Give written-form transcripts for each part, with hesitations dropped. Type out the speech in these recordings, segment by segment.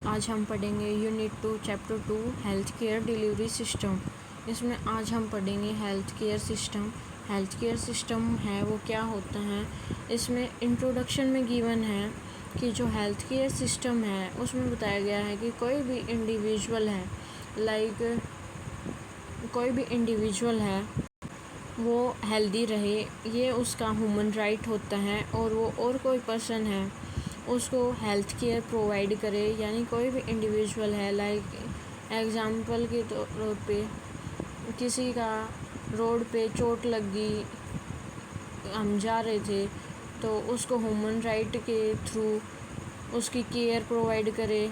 आज हम पढ़ेंगे unit 2 chapter 2 health care delivery system. इसमें आज हम पढ़ेंगे health care system. Health care system है वो क्या होता है। इसमें इंट्रोडक्शन में गिवन है कि जो हेल्थ केयर सिस्टम है उसमें बताया गया है कि कोई भी इंडिविजुअल है कोई भी इंडिविजुअल है वो हेल्दी रहे, ये उसका ह्यूमन राइट होता है और वो और कोई पर्सन है उसको हेल्थ केयर प्रोवाइड करे। यानी कोई भी इंडिविजुअल है एग्ज़ाम्पल के तौर पे किसी का रोड पे चोट लग गई, हम जा रहे थे तो उसको ह्यूमन राइट के थ्रू उसकी केयर प्रोवाइड करे।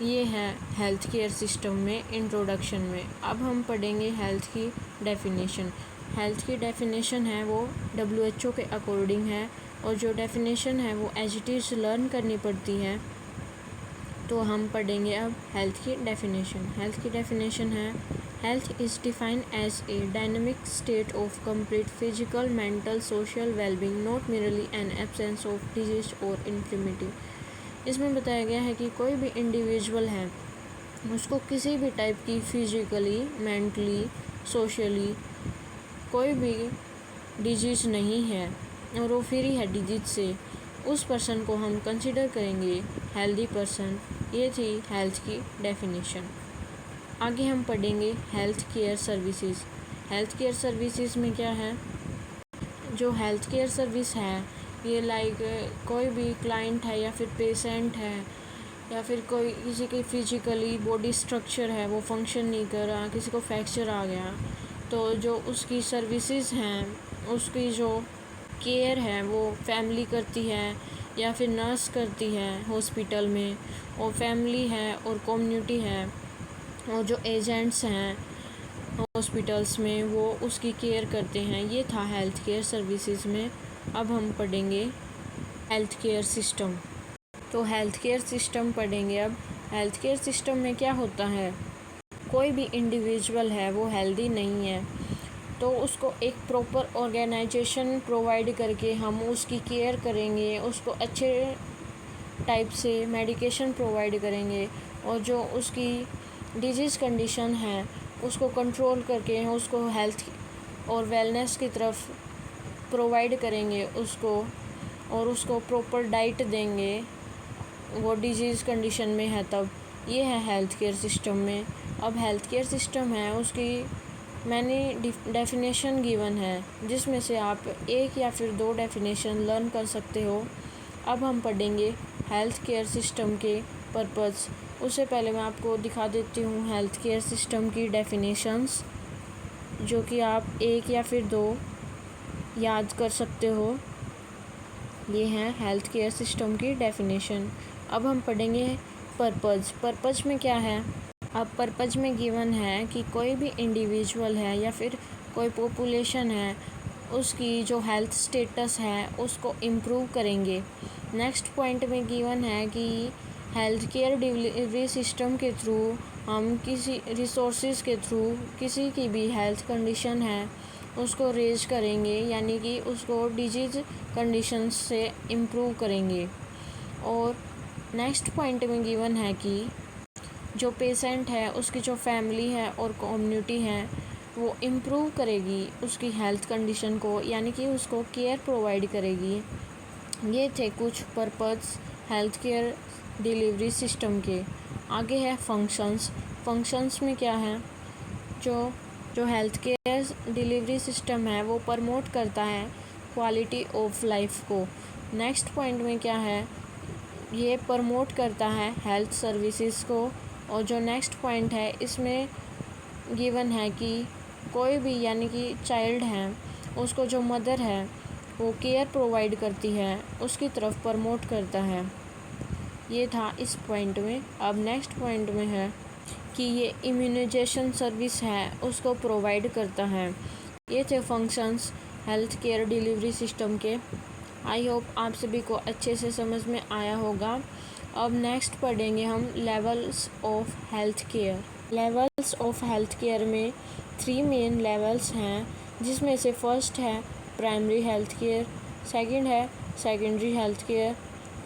ये है हेल्थ केयर सिस्टम में इंट्रोडक्शन में। अब हम पढ़ेंगे हेल्थ की डेफिनेशन। हेल्थ की डेफिनेशन है वो WHO के अकॉर्डिंग है और जो डेफिनेशन है वो एज इट इज़ लर्न करनी पड़ती है। तो हम पढ़ेंगे अब हेल्थ की डेफिनेशन। हेल्थ की डेफिनेशन है health is defined as a dynamic state of complete physical mental social wellbeing not merely an absence of disease और इन्फर्मिटी। इसमें बताया गया है कि कोई भी इंडिविजुअल है उसको किसी भी टाइप की फिजिकली मेंटली सोशली कोई भी डिजीज़ नहीं है और वो फ्री है डिजीज से, उस पर्सन को हम कंसिडर करेंगे हेल्दी पर्सन। ये थी हेल्थ की डेफिनेशन। आगे हम पढ़ेंगे health care services. Health care services में क्या है, जो हेल्थ केयर सर्विस है ये कोई भी क्लाइंट है या फिर पेशेंट है या फिर कोई किसी की फिजिकली बॉडी स्ट्रक्चर है वो फंक्शन नहीं कर रहा, किसी को फ्रैक्चर आ गया, तो जो उसकी सर्विसेज हैं उसकी जो केयर है वो फैमिली करती है या फिर नर्स करती है हॉस्पिटल में, और फैमिली है और कम्युनिटी है और जो एजेंट्स हैं हॉस्पिटल्स में वो उसकी केयर करते हैं। ये था हेल्थ केयर सर्विसेज में। अब हम पढ़ेंगे हेल्थ केयर सिस्टम। तो हेल्थ केयर सिस्टम पढ़ेंगे। अब हेल्थ केयर सिस्टम में क्या होता है, कोई भी इंडिविजुअल है वो हेल्दी नहीं है तो उसको एक प्रॉपर ऑर्गेनाइजेशन प्रोवाइड करके हम उसकी केयर करेंगे, उसको अच्छे टाइप से मेडिकेशन प्रोवाइड करेंगे और जो उसकी डिजीज़ कंडीशन है उसको कंट्रोल करके उसको हेल्थ और वेलनेस की तरफ प्रोवाइड करेंगे उसको, और उसको प्रॉपर डाइट देंगे वो डिजीज़ कंडीशन में है तब। ये है हेल्थ केयर सिस्टम में। अब हेल्थ केयर सिस्टम है उसकी मैंने डेफिनेशन गिवन है जिसमें से आप एक या फिर 2 डेफिनेशन लर्न कर सकते हो। अब हम पढ़ेंगे हेल्थ केयर सिस्टम के पर्पज़। उससे पहले मैं आपको दिखा देती हूँ हेल्थ केयर सिस्टम की डेफिनेशंस, जो कि आप 1 या फिर 2 याद कर सकते हो। ये हैं हेल्थ केयर सिस्टम की डेफिनेशन। अब हम पढ़ेंगे पर्पज़। पर्पज़ में क्या है, अब पर्पज़ में गिवन है कि कोई भी इंडिविजुअल है या फिर कोई पॉपुलेशन है उसकी जो हेल्थ स्टेटस है उसको इम्प्रूव करेंगे। नेक्स्ट पॉइंट में गिवन है कि हेल्थ केयर डिलीवरी सिस्टम के थ्रू हम किसी रिसोर्सेज के थ्रू किसी की भी हेल्थ कंडीशन है उसको रेज करेंगे, यानी कि उसको डिजीज़ कंडीशन से इम्प्रूव करेंगे। और नेक्स्ट पॉइंट में गिवन है कि जो पेशेंट है उसकी जो फैमिली है और कम्युनिटी है वो इम्प्रूव करेगी उसकी हेल्थ कंडीशन को, यानी कि उसको केयर प्रोवाइड करेगी। ये थे कुछ purpose health care delivery system के। आगे है फंक्शंस। फंक्शंस में क्या है, जो हेल्थ केयर डिलीवरी सिस्टम है वो प्रमोट करता है क्वालिटी ऑफ लाइफ को। नेक्स्ट पॉइंट में क्या है, ये प्रमोट करता है हेल्थ सर्विसेज को। और जो नेक्स्ट पॉइंट है इसमें गिवन है कि कोई भी यानी कि चाइल्ड है उसको जो मदर है वो केयर प्रोवाइड करती है उसकी तरफ प्रमोट करता है। ये था इस पॉइंट में। अब नेक्स्ट पॉइंट में है कि ये इम्यूनाइजेशन सर्विस है उसको प्रोवाइड करता है। ये थे functions health care delivery system के। आई होप आप सभी को अच्छे से समझ में आया होगा। अब नेक्स्ट पढ़ेंगे हम levels of health care. Levels of health care में 3 मेन लेवल्स हैं, जिसमें से फर्स्ट है प्राइमरी हेल्थ केयर, सेकंड है सेकेंडरी हेल्थ केयर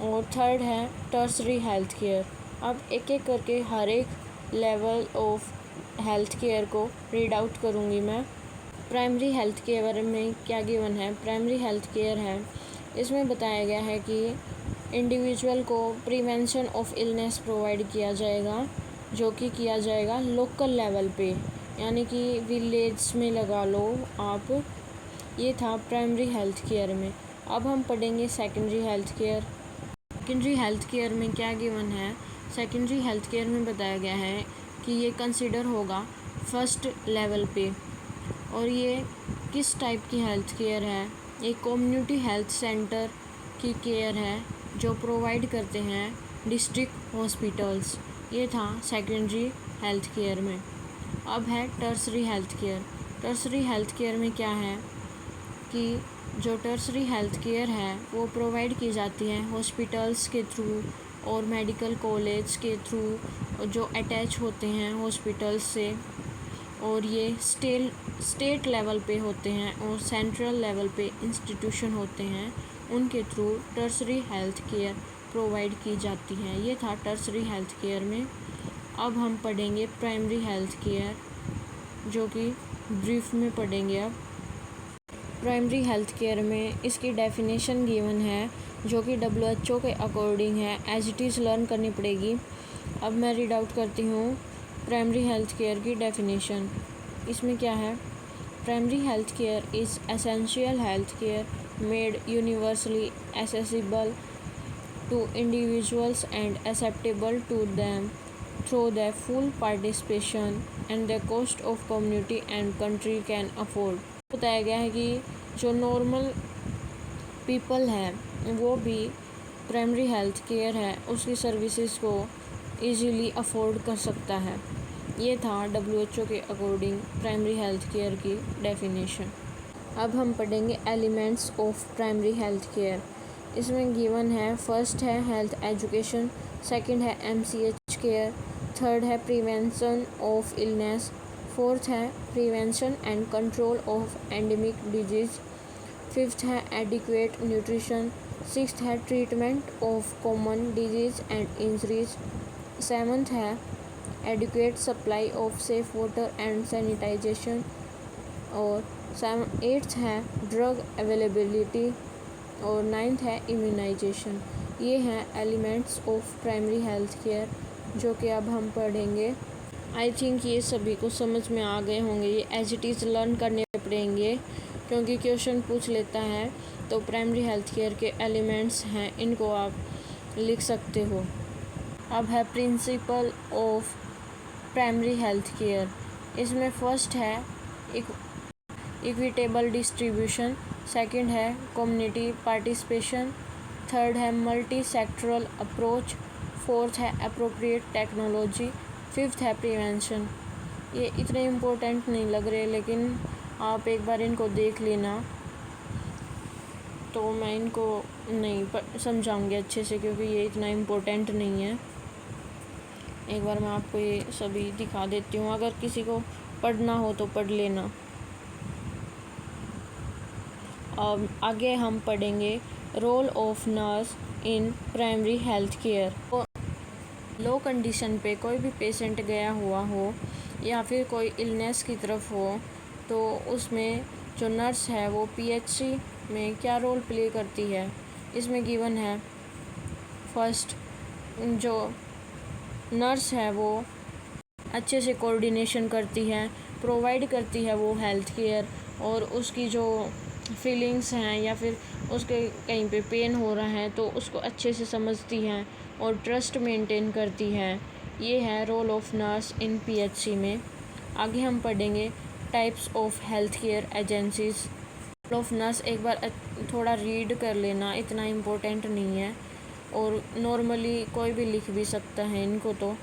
और थर्ड है टर्सरी हेल्थ केयर। अब एक एक करके हर एक लेवल ऑफ हेल्थ केयर को रीड आउट करूँगी मैं। प्राइमरी हेल्थ केयर में क्या गिवन है? प्राइमरी हेल्थ केयर है, इसमें बताया गया है कि इंडिविजुअल को प्रिवेंशन ऑफ इलनेस प्रोवाइड किया जाएगा, जो कि किया जाएगा लोकल लेवल पे, यानी कि विलेज में लगा लो आप। ये था प्राइमरी हेल्थ केयर में। अब हम पढ़ेंगे secondary health care. Secondary health care में क्या गिवन है? सेकेंडरी हेल्थ केयर में बताया गया है कि ये कंसिडर होगा फर्स्ट लेवल पे, और ये किस टाइप की हेल्थ केयर है? एक कम्युनिटी हेल्थ सेंटर की केयर है जो प्रोवाइड करते हैं डिस्ट्रिक्ट हॉस्पिटल्स। ये था सेकेंडरी हेल्थ केयर में। अब है tertiary health care. Tertiary health care में क्या है कि जो टर्सरी हेल्थ केयर है वो प्रोवाइड की जाती है हॉस्पिटल्स के थ्रू और मेडिकल कॉलेज के थ्रू जो अटैच होते हैं हॉस्पिटल्स से, और ये स्टेट लेवल पे होते हैं और सेंट्रल लेवल पे इंस्टीट्यूशन होते हैं, उनके through tertiary health care provide की जाती है। ये था टर्सरी हेल्थ केयर में। अब हम पढ़ेंगे प्राइमरी हेल्थ केयर, जो कि ब्रीफ में पढ़ेंगे। अब प्राइमरी हेल्थ केयर में इसकी डेफिनेशन गिवन है, जो कि WHO के अकॉर्डिंग है, एज इट इज़ लर्न करनी पड़ेगी। अब मैं रीड आउट करती हूँ प्राइमरी हेल्थ केयर की डेफिनेशन। इसमें क्या है? Primary health care is essential health care made universally accessible to individuals and acceptable to them through the full participation and the cost of community and country can afford। बताया गया है कि जो normal people हैं वो भी primary health care है उसकी सर्विसेज को इजीली अफोर्ड कर सकता है। ये था WHO के अकॉर्डिंग प्राइमरी हेल्थ केयर की डेफिनेशन। अब हम पढ़ेंगे elements of primary health care. इसमें गिवन है, फर्स्ट है हेल्थ एजुकेशन, सेकंड है MCH केयर, थर्ड है प्रिवेंशन ऑफ इलनेस, फोर्थ है prevention and control of endemic diseases, fifth है एडिक्वेट न्यूट्रिशन, सिक्स्थ है treatment of common diseases and injuries, seventh है adequate supply of safe water and sanitization, और eighth है drug availability, और ninth है immunisation. ये हैं elements of primary health care, जो कि अब हम पढ़ेंगे। आई थिंक ये सभी को समझ में आ गए होंगे। ये एज इट इज़ लर्न करने पड़ेंगे क्योंकि क्वेश्चन पूछ लेता है। तो प्राइमरी हेल्थ केयर के एलिमेंट्स हैं, इनको आप लिख सकते हो। अब है principle of primary health care. इसमें फर्स्ट है इक्विटेबल डिस्ट्रीब्यूशन, सेकंड है कम्युनिटी पार्टिसिपेशन, थर्ड है मल्टी सेक्टरल अप्रोच, फोर्थ है अप्रोप्रिएट टेक्नोलॉजी, फिफ्थ है प्रिवेंशन। ये इतने इम्पोर्टेंट नहीं लग रहे, लेकिन आप एक बार इनको देख लेना तो मैं इनको नहीं समझाऊंगी अच्छे से, क्योंकि ये इतना इम्पोर्टेंट नहीं है। एक बार मैं आपको ये सभी दिखा देती हूँ, अगर किसी को पढ़ना हो तो पढ़ लेना। अब आगे हम पढ़ेंगे role of nurse in primary health care. Low condition पे कोई भी पेशेंट गया हुआ हो या फिर कोई इलनेस की तरफ हो, तो उसमें जो नर्स है वो PHC में क्या रोल प्ले करती है। इसमें गिवन है, फर्स्ट जो नर्स है वो अच्छे से कोऑर्डिनेशन करती है, प्रोवाइड करती है वो हेल्थ केयर, और उसकी जो फीलिंग्स हैं या फिर उसके कहीं पे पेन हो रहा है तो उसको अच्छे से समझती हैं और ट्रस्ट मेंटेन करती है। ये है role of nurse in PHC में। आगे हम पढ़ेंगे types of health care agencies. Role of nurse एक बार थोड़ा रीड कर लेना, इतना इम्पोर्टेंट नहीं है, और नॉर्मली कोई भी लिख भी सकता है इनको। तो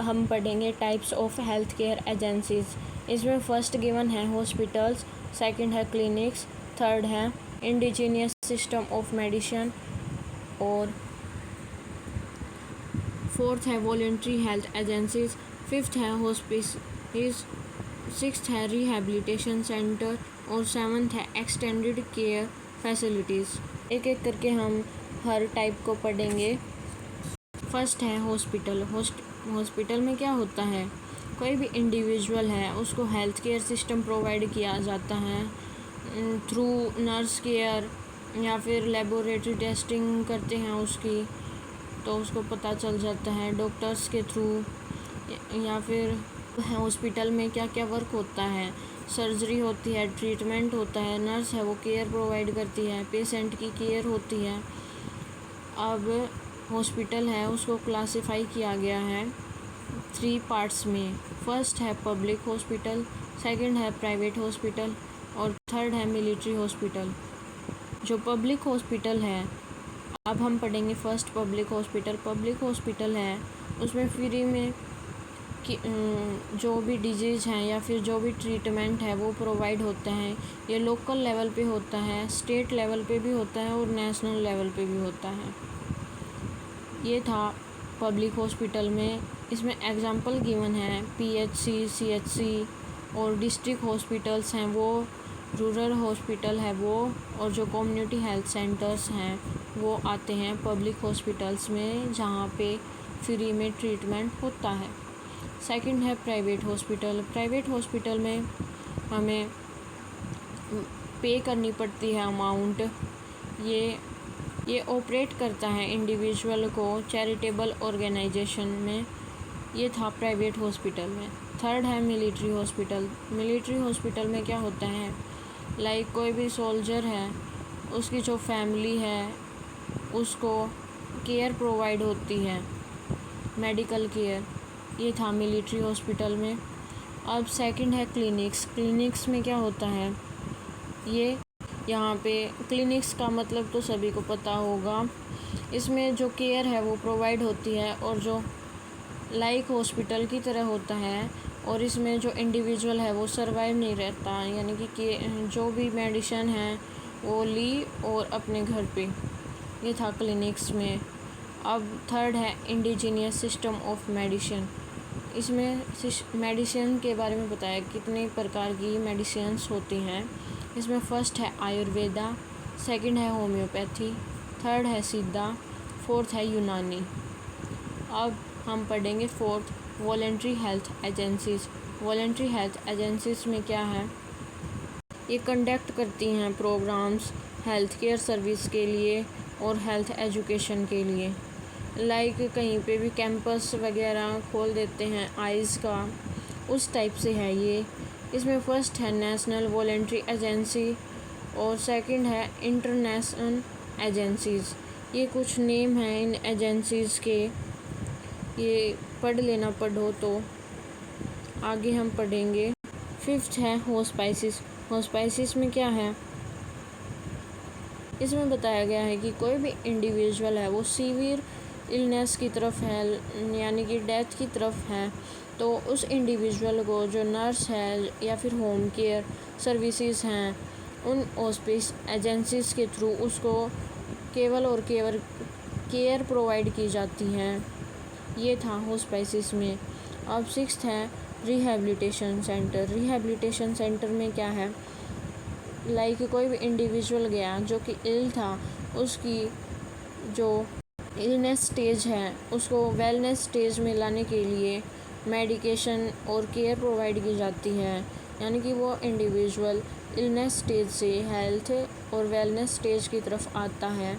हम पढ़ेंगे types of health care agencies. इसमें फर्स्ट गिवन है हॉस्पिटल्स, सेकंड है क्लिनिक्स, थर्ड है इंडिजीनियस सिस्टम ऑफ मेडिसिन, और फोर्थ है वॉलंटरी हेल्थ एजेंसीज, फिफ्थ है हॉस्पिस, सिक्स्थ है रिहैबिलिटेशन सेंटर, और सेवन्थ है एक्सटेंडेड केयर फैसिलिटीज़। एक एक करके हम हर टाइप को पढ़ेंगे। फर्स्ट है हॉस्पिटल। हॉस्पिटल में क्या होता है, कोई भी इंडिविजुअल है उसको हेल्थ केयर सिस्टम प्रोवाइड किया जाता है थ्रू नर्स केयर, या फिर लेबोरेटरी टेस्टिंग करते हैं उसकी तो उसको पता चल जाता है डॉक्टर्स के थ्रू। या फिर हॉस्पिटल में क्या क्या वर्क होता है, सर्जरी होती है, ट्रीटमेंट होता है, नर्स है वो केयर प्रोवाइड करती है, पेशेंट की केयर होती है। अब हॉस्पिटल है उसको क्लासिफाई किया गया है 3 पार्ट्स में। फर्स्ट है पब्लिक हॉस्पिटल, सेकंड है प्राइवेट हॉस्पिटल और थर्ड है मिलिट्री हॉस्पिटल। जो पब्लिक हॉस्पिटल है, अब हम पढ़ेंगे first public hospital. Public hospital है उसमें फ्री में कि जो भी डिजीज़ हैं या फिर जो भी ट्रीटमेंट है वो प्रोवाइड होता है। ये लोकल लेवल पे होता है, स्टेट लेवल पे भी होता है और नेशनल लेवल पे भी होता है। ये था पब्लिक हॉस्पिटल में। इसमें एग्जांपल गिवन है पीएचसी, सीएचसी और डिस्ट्रिक्ट हॉस्पिटल्स हैं वो, रूरल हॉस्पिटल है वो, और जो कम्युनिटी हेल्थ सेंटर्स हैं वो आते हैं पब्लिक हॉस्पिटल्स में जहाँ पे फ्री में ट्रीटमेंट होता है। सेकंड है प्राइवेट हॉस्पिटल। प्राइवेट हॉस्पिटल में हमें पे करनी पड़ती है अमाउंट। ये ऑपरेट करता है इंडिविजुअल को चैरिटेबल ऑर्गेनाइजेशन में। ये था प्राइवेट हॉस्पिटल में। थर्ड है मिलिट्री हॉस्पिटल। मिलिट्री हॉस्पिटल में क्या होता है, लाइक कोई भी सोल्जर है उसकी जो फैमिली है उसको केयर प्रोवाइड होती है, मेडिकल केयर। ये था मिलिट्री हॉस्पिटल में। अब सेकंड है क्लिनिक्स। क्लिनिक्स में क्या होता है, ये यहाँ पे क्लिनिक्स का मतलब तो सभी को पता होगा। इसमें जो केयर है वो प्रोवाइड होती है और जो लाइक हॉस्पिटल की तरह होता है, और इसमें जो इंडिविजुअल है वो सरवाइव नहीं रहता, यानी कि जो भी मेडिसिन है वो ली और अपने घर पे। ये था क्लिनिक्स में। अब थर्ड है इंडिजीनियस सिस्टम ऑफ मेडिसिन। इसमें मेडिसिन के बारे में बताया कितने प्रकार की मेडिसिन्स होती हैं। इसमें फर्स्ट है आयुर्वेदा, सेकंड है होम्योपैथी, थर्ड है सिद्धा, फोर्थ है यूनानी। अब हम पढ़ेंगे fourth voluntary health agencies. Voluntary health agencies में क्या है, ये कंडक्ट करती हैं प्रोग्राम्स हेल्थ केयर सर्विस के लिए और हेल्थ एजुकेशन के लिए। लाइक कहीं पे भी कैंपस वगैरह खोल देते हैं आइज़ का, उस टाइप से है ये। इसमें फ़र्स्ट है नेशनल वॉलेंट्री एजेंसी और सेकंड है इंटरनेशनल एजेंसीज़। ये कुछ नेम हैं इन एजेंसीज़ के, ये पढ़ लेना पढ़ो तो। आगे हम पढ़ेंगे फिफ्थ है हॉस्पाइसिस। हॉस्पाइसिस में क्या है, इसमें बताया गया है कि कोई भी इंडिविजुअल है वो सीवियर इलनेस की तरफ है, यानी कि डेथ की तरफ है, तो उस इंडिविजुअल को जो नर्स है या फिर होम केयर सर्विसेज हैं उन हॉस्पिस एजेंसीज़ के थ्रू उसको केवल और केवल केयर प्रोवाइड की जाती हैं। ये था हॉस्पाइसिस में। अब सिक्स्थ है रिहैबिलिटेशन सेंटर। रिहैबिलिटेशन सेंटर में क्या है, लाइक कोई भी इंडिविजुअल गया जो कि इल था, उसकी जो इलनेस स्टेज है उसको वेलनेस स्टेज में लाने के लिए मेडिकेशन और केयर प्रोवाइड की जाती है, यानी कि वो इंडिविजुअल इलनेस स्टेज से हेल्थ और वेलनेस स्टेज की तरफ आता है,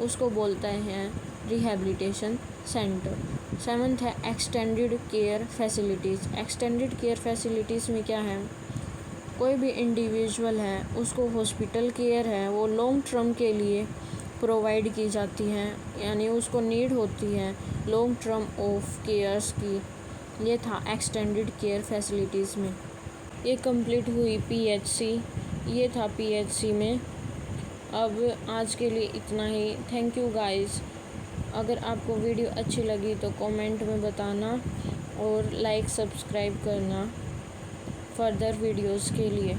उसको बोलते हैं रिहैबिलिटेशन सेंटर। सेवन्थ है extended care facilities. Extended care facilities में क्या है, कोई भी इंडिविजुअल है उसको हॉस्पिटल केयर है वो लॉन्ग टर्म के लिए प्रोवाइड की जाती हैं, यानी उसको नीड होती है लॉन्ग टर्म ऑफ केयर्स की। ये था एक्सटेंडेड केयर फैसिलिटीज़ में। ये कंप्लीट हुई पीएचसी। ये था पीएचसी में। अब आज के लिए इतना ही। Thank you guys. अगर आपको वीडियो अच्छी लगी तो कमेंट में बताना और लाइक सब्सक्राइब करना फर्दर वीडियोस के लिए।